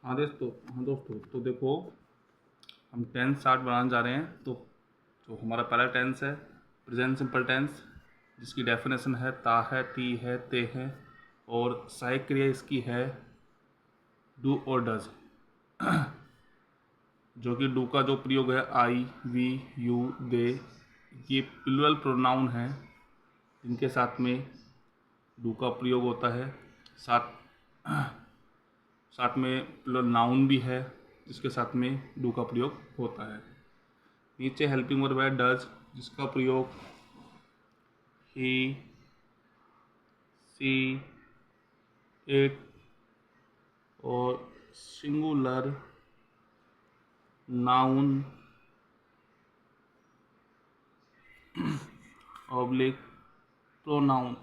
हाँ दोस्तों, तो देखो, हम टेंस चार्ट बनाने जा रहे हैं। तो जो हमारा पहला टेंस है प्रेजेंट सिंपल टेंस, जिसकी डेफिनेशन है ता है, ती है, ते है, और सहायक क्रिया इसकी है डू और डज। जो कि डू का जो प्रयोग है आई, वी, यू, दे, ये प्लूरल प्रोनाउन है जिनके साथ में डू का प्रयोग होता है। साथ साथ में प्लूरल नाउन भी है जिसके साथ में डू का प्रयोग होता है। नीचे हेल्पिंग वर्ब है डज, जिसका प्रयोग ही, सी, इट और सिंगुलर नाउन ऑब्लिक प्रोनाउन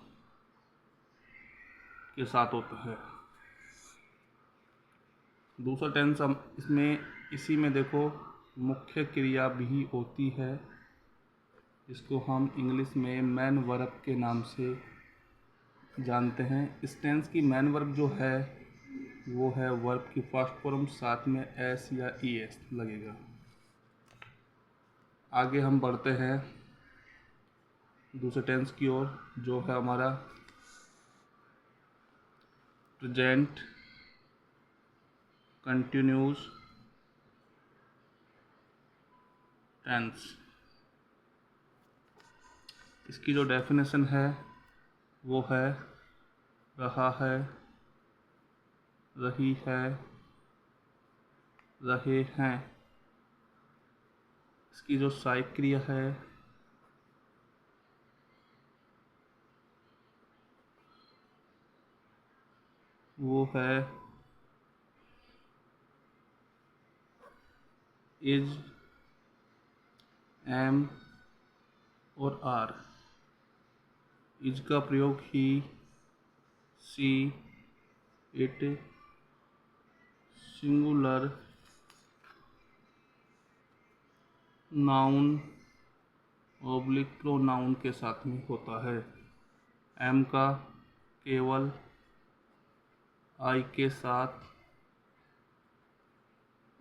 के साथ होता है। दूसरा टेंस हम इसमें इसी में देखो मुख्य क्रिया भी होती है, जिसको हम इंग्लिश में मैन वर्ब के नाम से जानते हैं। इस टेंस की मैन वर्ब जो है वो है वर्ब की फर्स्ट फॉर्म, साथ में एस या ई एस लगेगा। आगे हम बढ़ते हैं दूसरे टेंस की ओर, जो है हमारा प्रेजेंट कंटिन्यूस टेंस। इसकी जो डेफिनेशन है वो है रहा है, रही है, रहे हैं। इसकी जो सहायक क्रिया है वो है इज, एम और आर। इज का प्रयोग he, she, it, singular noun oblique pronoun के साथ में होता है। एम का केवल आई के साथ,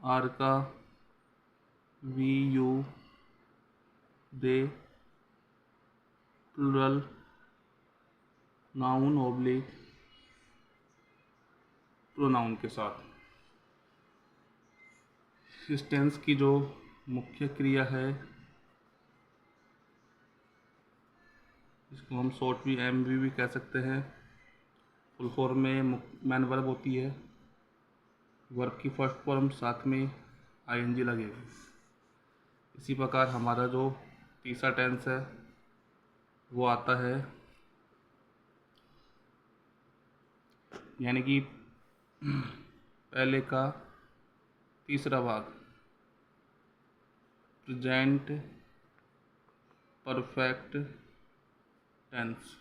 आर का we, you, they, plural noun oblique pronoun के साथ। इस टेंस की जो मुख्य क्रिया है इसको हम शॉर्ट भी एम भी कह सकते हैं। फुल फॉर्म में मैन वर्ब होती है, वर्ब की फर्स्ट फॉर्म साथ में आईएनजी लगेगी। इसी प्रकार हमारा जो तीसरा टेंस है वो आता है, यानी कि पहले का तीसरा भाग, प्रेजेंट परफेक्ट टेंस।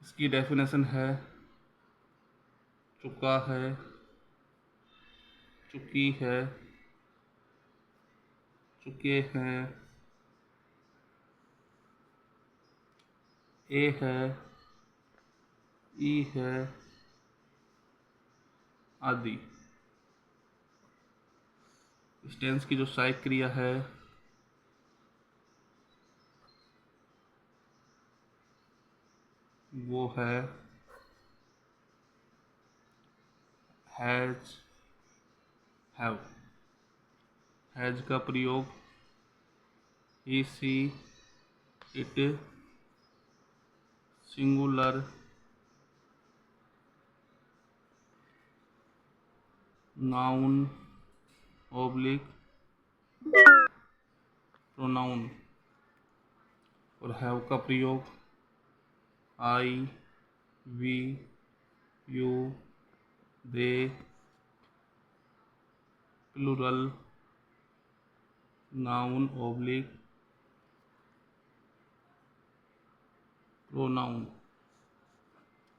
इसकी डेफिनेशन है चुका है, चुकी है, चुके हैं, ए है, ई है आदि। इस टेंस की जो सहायक क्रिया है वो है हैज, हैव। हैज का प्रयोग he, she, it, singular noun oblique pronoun, और हैव का प्रयोग I, we, you, they, plural noun oblique pronoun.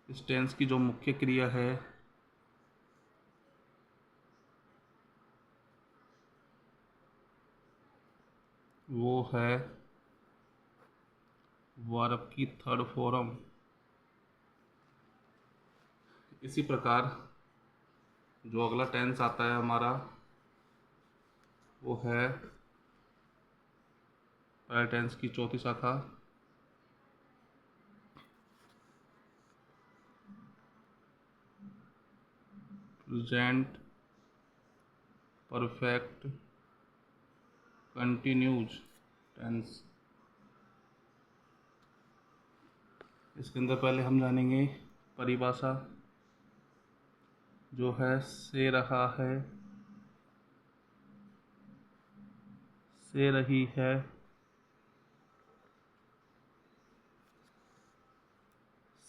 इस टेंस की जो मुख्य क्रिया है वो है वर्ब की थर्ड फॉर्म, इसी प्रकार जो अगला टेंस आता है हमारा वो है पहले टेंस की चौथी शाखा प्रेजेंट परफेक्ट कंटिन्यूज टेंस। इसके अंदर पहले हम जानेंगे परिभाषा जो है से रहा है, से रही है,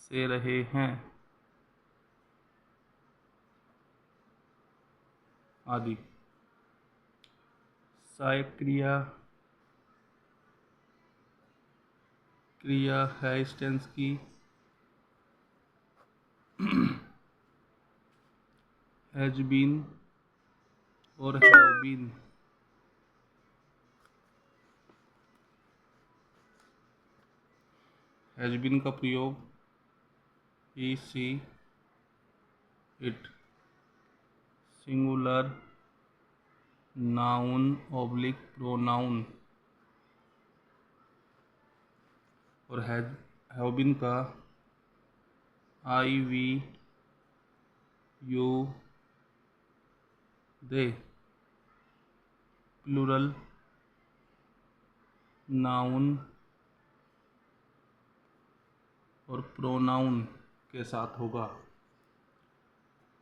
से रहे हैं आदि। सहायक क्रिया क्रिया है इस टेंस की हैज बीन और हैव बीन। हैज बीन का प्रयोग he, she, it, singular noun oblique pronoun, और हैव बीन का I, we, you, they, plural noun और प्रोनाउन के साथ होगा।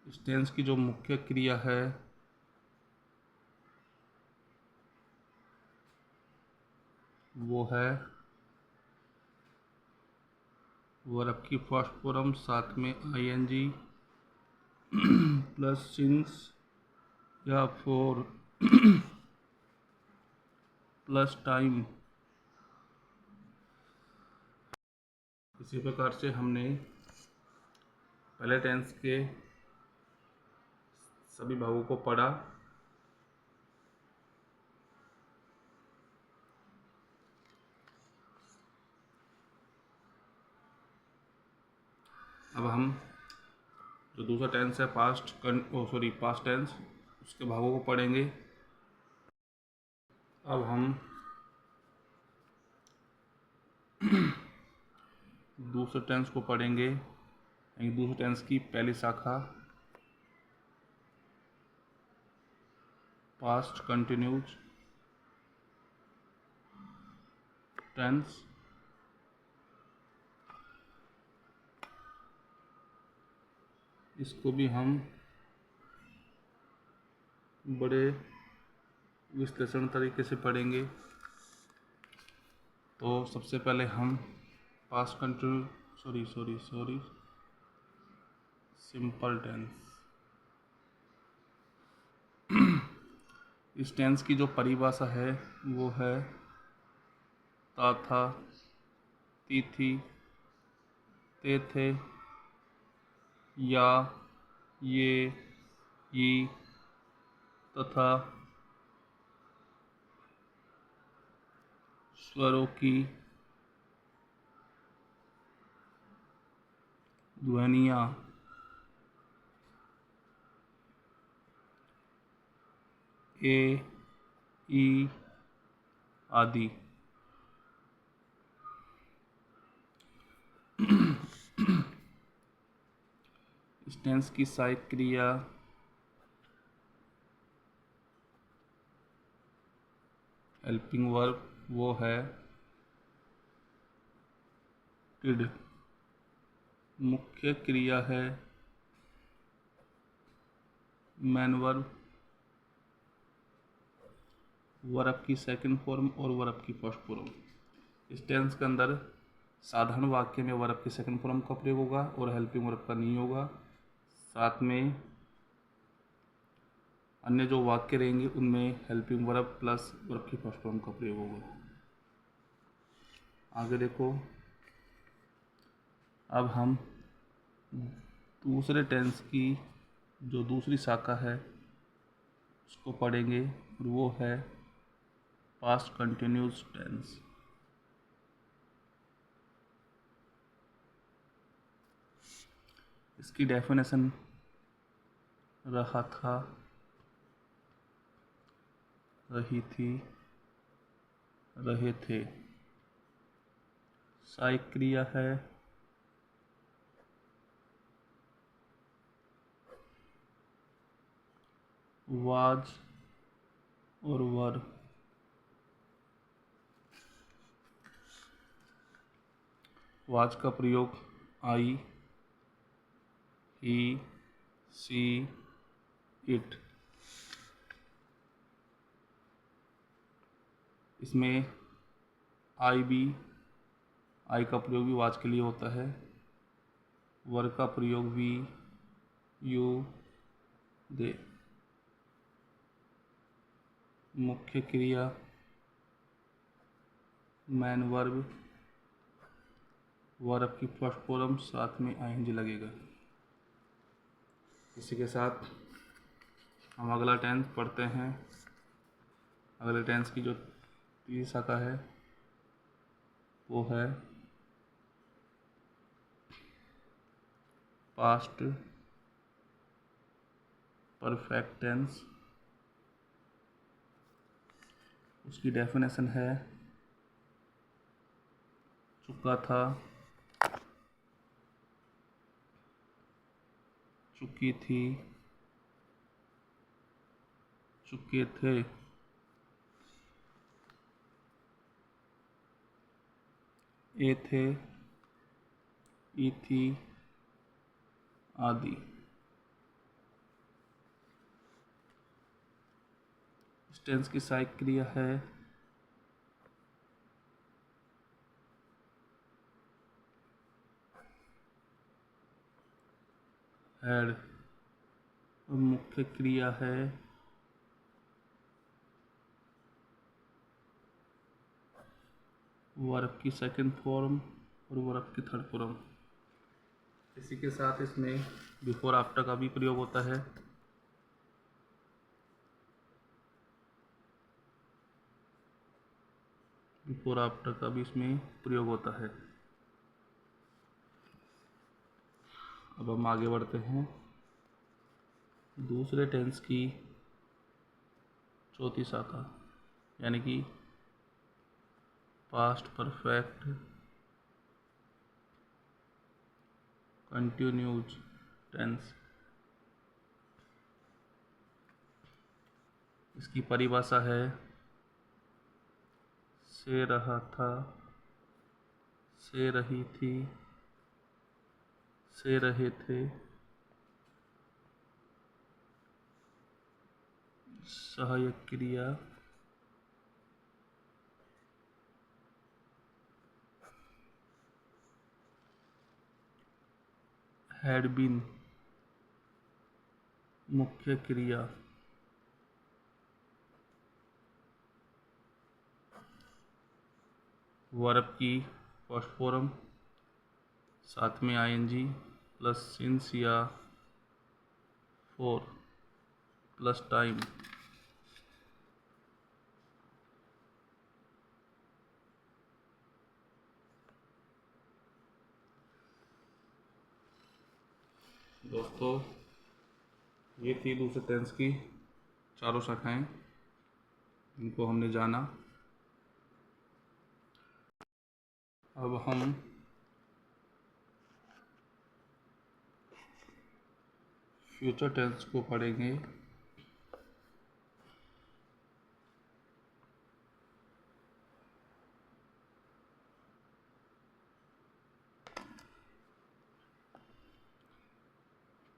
इस टेंस की जो मुख्य क्रिया है वो है वर्ब की फर्स्ट फॉर्म साथ में आईएनजी प्लस सिंस या फोर प्लस टाइम। इसी प्रकार से हमने पहले टेंस के सभी भागों को पढ़ा। अब हम जो दूसरा टेंस है पास्ट टेंस उसके भागों को पढ़ेंगे। अब हम दूसरे टेंस को पढ़ेंगे। दूसरे टेंस की पहली शाखा पास्ट कंटिन्यूज टेंस। इसको भी हम बड़े विश्लेषण तरीके से पढ़ेंगे। तो सबसे पहले हम पास्ट कंटिन्यूज सिंपल टेंस। इस टेंस की जो परिभाषा है वो है ता था, ती थी, ते थे, या, ये, ये, तथा स्वरों की ध्वनियाँ ए, ई आदि। इस टेंस की सहायक क्रिया हेल्पिंग वर्ब वो है डिड। मुख्य क्रिया है मैन वर्ब, वर्ब की सेकंड फॉर्म और वर्ब की फर्स्ट फॉर्म। इस टेंस के अंदर साधारण वाक्य में वर्ब की सेकंड फॉर्म का प्रयोग होगा और हेल्पिंग वर्ब का नहीं होगा। साथ में अन्य जो वाक्य रहेंगे उनमें हेल्पिंग वर्ब प्लस वर्ब की फर्स्ट फॉर्म का प्रयोग होगा। आगे देखो, अब हम दूसरे टेंस की जो दूसरी शाखा है उसको पढ़ेंगे और वो है पास्ट कंटिन्यूस टेंस। इसकी डेफिनेशन रहा था, रही थी, रहे थे। सहायक क्रिया है वाज और वर। वाज का प्रयोग आई, ही, सी, इट। इसमें आई का प्रयोग भी वाज के लिए होता है। वर का प्रयोग वी, यू, दे। मुख्य क्रिया मैन वर्ब, वर्ब की फर्स्ट फॉर्म साथ में आईएनजी लगेगा। इसी के साथ हम अगला टेंस पढ़ते हैं। अगले टेंस की जो तीसरी शाखा है वो है पास्ट परफेक्ट टेंस। उसकी डेफिनेशन है चुका था, चुकी थी, चुके थे। ए थे, ई थी, आदि। इस टेंस की सहायक क्रिया है हैड और मुख्य क्रिया है वर्ब की सेकंड फॉर्म और वर्ब की थर्ड फॉर्म। इसी के साथ इसमें बिफोर आफ्टर का भी प्रयोग होता है। बिफोर आफ्टर का भी इसमें प्रयोग होता है। अब हम आगे बढ़ते हैं दूसरे टेंस की चौथी शाखा, यानी कि पास्ट परफेक्ट कंटिन्यूज टेंस। इसकी परिभाषा है से रहा था, से रही थी, से रहे थे, सहायक क्रिया हैड बीन, मुख्य क्रिया वर्ब की फर्स्ट फॉर्म साथ में आईएनजी प्लस सिंस या फॉर प्लस टाइम। दोस्तों, ये थी दूसरे टेंस की चारों शाखाएं, इनको हमने जाना। अब हम फ्यूचर टेंस को पढ़ेंगे।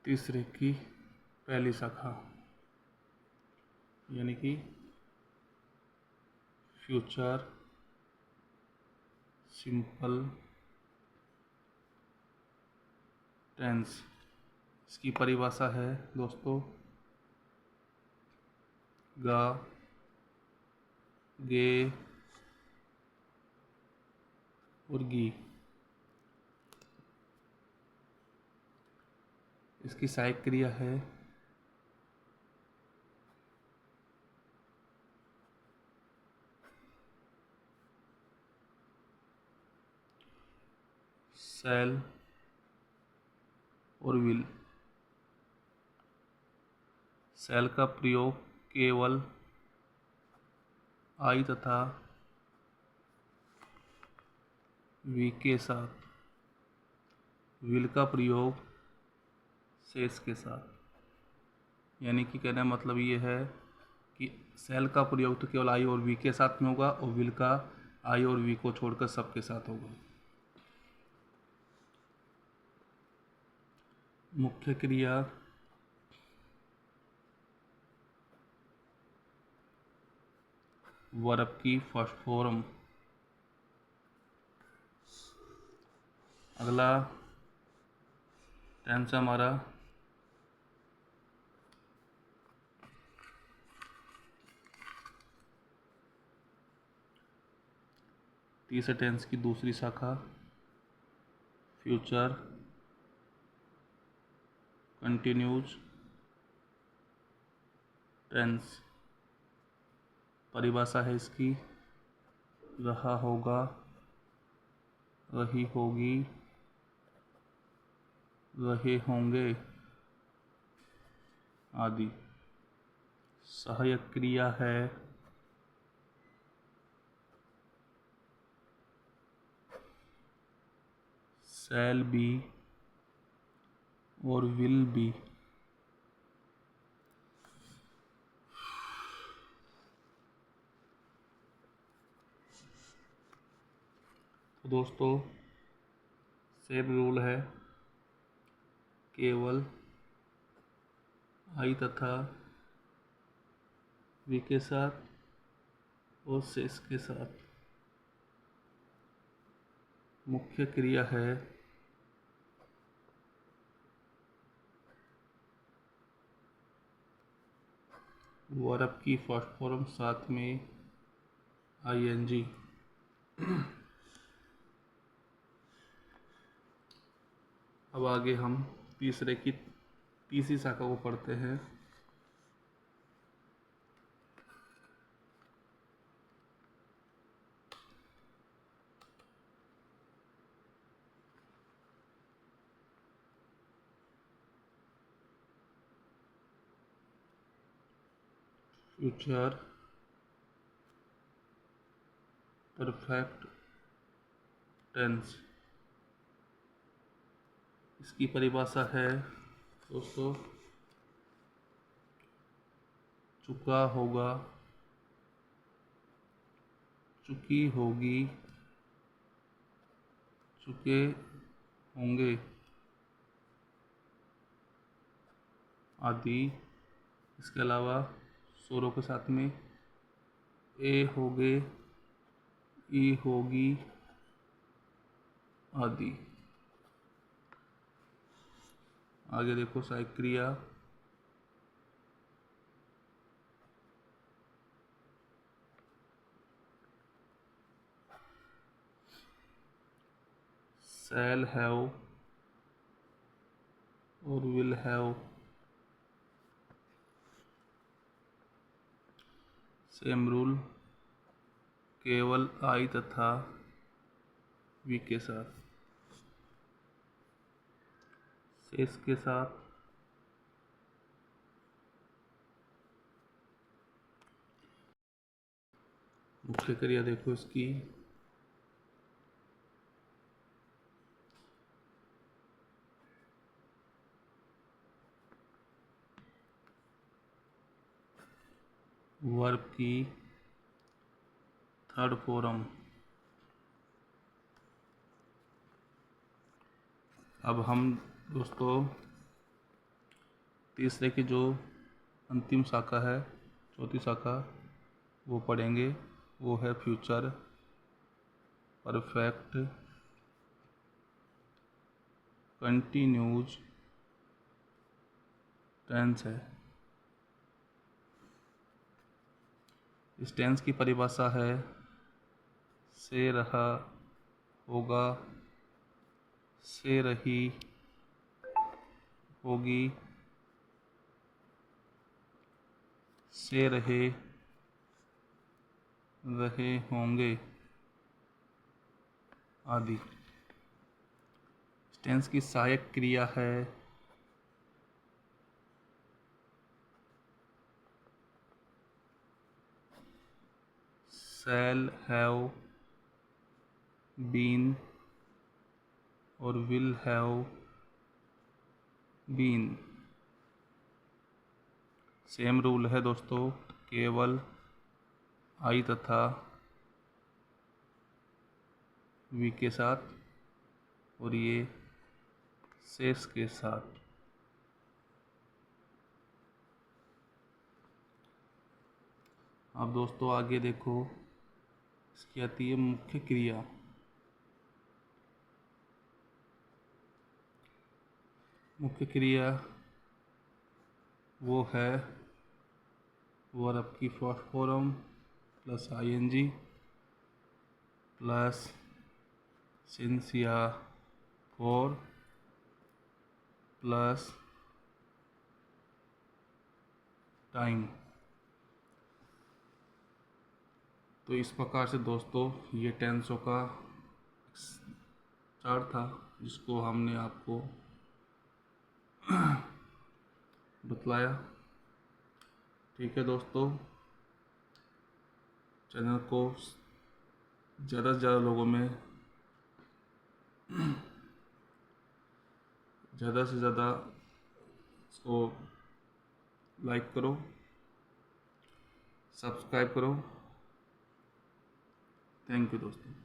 तीसरे की पहली शाखा, यानी कि फ्यूचर सिंपल टेंस। इसकी परिभाषा है दोस्तों गा, गे और गी। इसकी सहायक क्रिया है सेल और विल। शैल का प्रयोग केवल आई तथा वी के साथ, विल का प्रयोग शेष के साथ। यानी कि कहने का मतलब ये है कि शैल का प्रयोग तो केवल आई और वी के साथ में होगा और विल का आई और वी को छोड़कर सबके साथ होगा। मुख्य क्रिया वर्ब की फर्स्ट फॉर्म। अगला टेंस हमारा तीसरे टेंस की दूसरी शाखा फ्यूचर कंटिन्यूज टेंस। परिभाषा है इसकी रहा होगा, रही होगी, रहे होंगे आदि। सहायक क्रिया है शैल बी और विल बी। तो दोस्तों सेम रूल है, केवल आई तथा वी के साथ और शेष के साथ। मुख्य क्रिया है वर्ब की फर्स्ट फॉर्म साथ में आईएनजी। अब आगे हम तीसरी शाखा को पढ़ते हैं। Future perfect tense. इसकी परिभाषा है दोस्तों चुका होगा, चुकी होगी, चुके होंगे आदि। इसके अलावा स्वरों के साथ में ए होगे, ई होगी आदि। आगे देखो सहायक क्रिया शैल हैव और विल हैव। सेम रूल, केवल आई तथा वी के साथ, शेष के साथ। मुख्य क्रिया देखो इसकी वर्ब की थर्ड फॉर्म। अब हम दोस्तों तीसरे की जो अंतिम शाखा है, चौथी शाखा, वो पढ़ेंगे। वो है फ्यूचर परफेक्ट कंटिन्यूज टेंस है। इस टेंस की परिभाषा है से रहा होगा, से रही होगी, से रहे, रहे होंगे आदि। टेंस की सहायक क्रिया है शैल, हैव, बीन और will have been. Same rule है दोस्तों, केवल आई तथा वी के साथ और ये शेष के साथ। अब दोस्तों आगे देखो, इसकी आती है मुख्य क्रिया। मुख्य क्रिया वो है वर्ब की first form plus ING plus since या फॉर प्लस टाइम। तो इस प्रकार से दोस्तों ये टेंसों का चार्ट था जिसको हमने आपको बतलाया। ठीक है दोस्तों, चैनल को ज़्यादा से ज़्यादा लोगों में ज़्यादा से ज़्यादा इसको लाइक करो, सब्सक्राइब करो। थैंक यू दोस्तों।